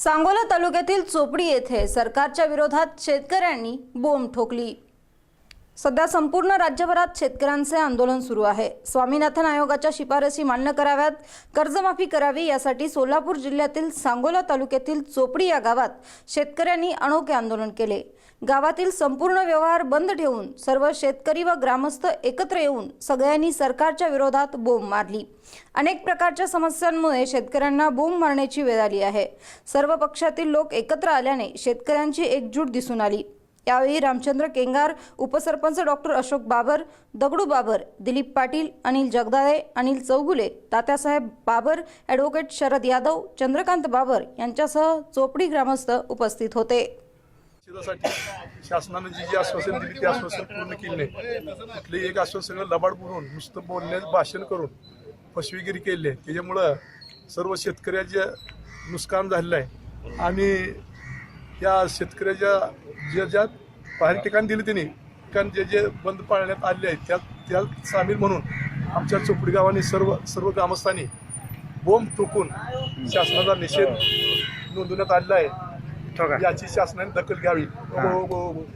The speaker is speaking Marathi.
सांगोला तालुक्यातील चोपडी येथे सरकारच्या विरोधात शेतकऱ्यांनी बोंब ठोकली। सध्या संपूर्ण राज्यभरात शेतकऱ्यांचे आंदोलन सुरू आहे। स्वामीनाथन आयोगाच्या शिफारसी मान्य कराव्यात, कर्जमाफी करावी यासाठी सोलापूर जिल्ह्यातील सांगोला तालुक्यातील चोपडी या गावात शेतकऱ्यांनी अनोखे आंदोलन केले। गावातील संपूर्ण व्यवहार बंद ठेवून सर्व शेतकरी व ग्रामस्थ एकत्र येऊन सगळ्यांनी सरकारच्या विरोधात बोंब मारली। अनेक प्रकारच्या समस्यांमुळे शेतकऱ्यांना बोंब मारण्याची वेळ आली आहे। सर्व पक्षातील लोक एकत्र आल्याने शेतकऱ्यांची एकजूट दिसून आली। यावेळी रामचंद्र केंगार, उपसरपंच डॉक्टर अशोक बाबर, दगडू बाबर, दिलीप पाटील, अनिल जगदाळे, अनिल चौगुले, तात्यासाहेब बाबर, ॲडव्होकेट शरद यादव, चंद्रकांत बाबर यांच्यासह चोपडी ग्रामस्थ उपस्थित होते। शासनाने जी आश्वासन दिली ते आश्वासन पूर्ण केले नाही। कुठलेही एक आश्वासन लबाड बोलून नुसतं बोलण्यात भाषण करून फसवेगिरी केली आहे। त्याच्यामुळं सर्व शेतकऱ्याचे नुकसान झालेलं आहे आणि या शेतकऱ्याच्या ज्या बाहेर ठिकाण दिले त्यांनी ठिकाण जे बंद पाळण्यात आले आहेत त्यात सामील म्हणून आमच्या चोपडी गावाने सर्व ग्रामस्थांनी बोंब ठोकून शासनाचा निषेध नोंदवण्यात आलेला आहे। याची शासनाने दखल घ्यावी।